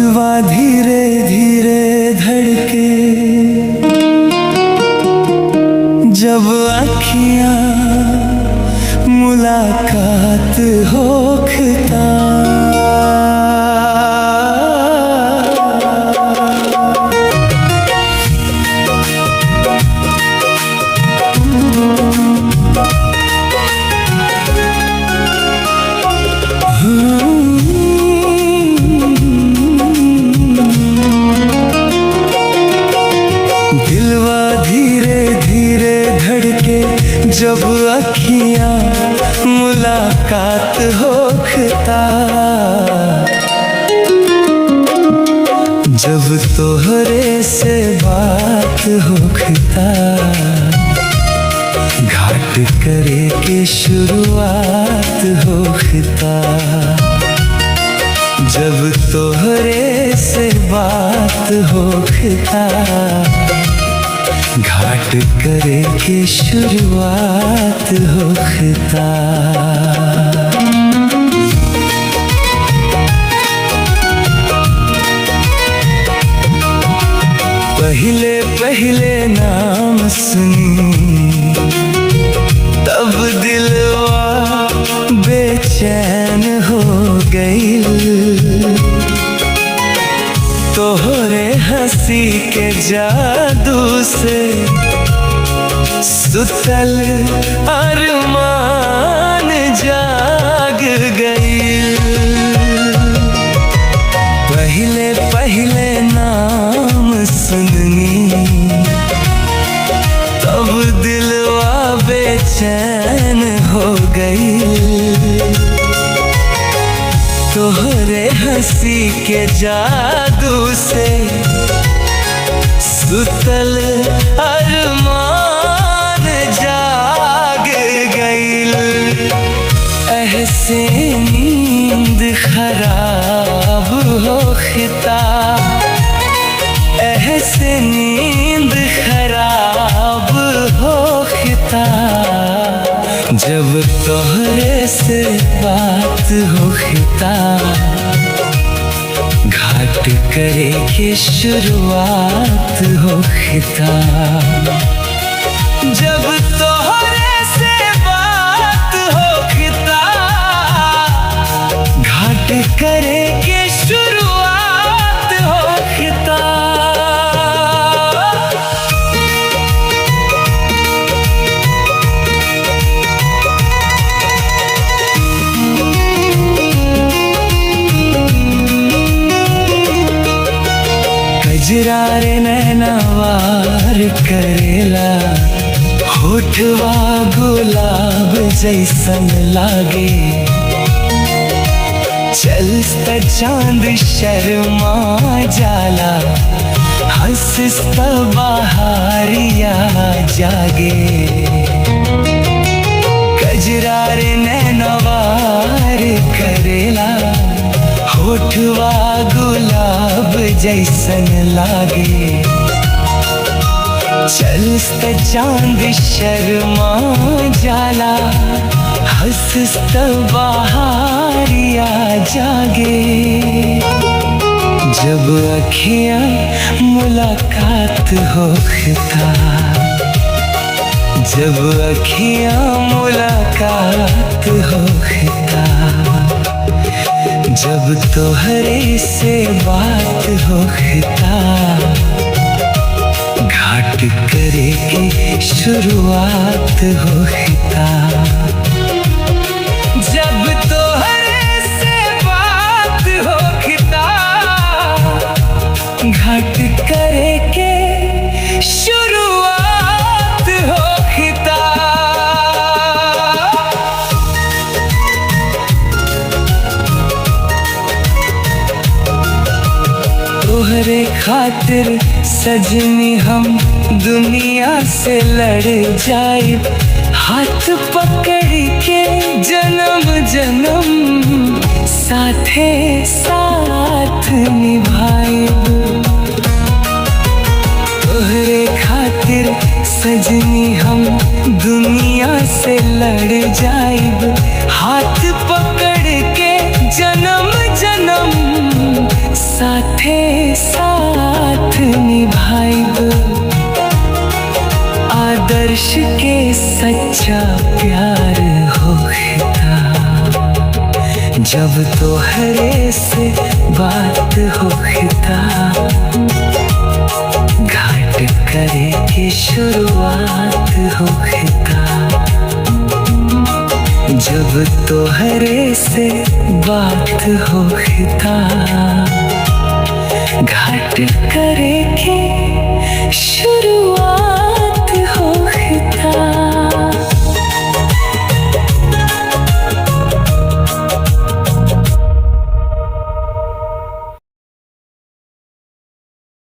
दिलवा धीरे धीरे धड़के, जब आँखियाँ मुलाकात होखता। दिलवा धीरे धीरे धड़के, जब अखियाँ मुलाकात होखता। जब तोहरे से बात होखता, घाट करे के शुरुआत होखता। जब तोहरे से बात होखता, घाट करे के शुरुआत होखता। पहले पहले नाम सुनी, तब दिलवा बेचैन हो गई। तोहरे हंसी के जादू से सुतल अरमान जाग गई। पहले पहले नाम सुननी, तब दिलवा बेचैन हो गई। तोहरे हंसी के जादू से सुतल अरमान जाग गई। ऐसे नींद खराब होखता, ऐसे नींद खराब होखता। जब तोहरे से बात होखता, घाट करे के शुरुआत होखता। जब तोहरे से बात होखता, घाट करे के शुरुआत होखता। कजरारे नैना वार करेला, होठवा गुलाब जैसन लागे। चलता चांद शर्मा जाला, हंसता बहारिया जागे। कजरारे नैना वार करेला, होठवा गुलाब जैसन लागे। चलता चांद शर्मा जाला, हंसता बहारिया जागे। जब अखियाँ मुलाकात होखता, जब अखियाँ मुलाकात होखता। जब तोहरे से बात होखता, घाट करे के शुरुआत होखता। जब तोहरे से बात होखता, घाट करे के शुरुआत होखता। तोहरे खातिर सजनी हम दुनिया से लड़ जाए, हाथ पकड़ के जन्म जन्म साथे साथ निभाए। तोहरे खातिर सजनी हम दुनिया से लड़ जाइब, हाथ पकड़ के जन्म जन्म साथे सच्चा प्यार होता। जब तोहरे से बात होता, घाट करे की शुरुआत होता। जब तोहरे से बात होता, घाट करे की शुरुआत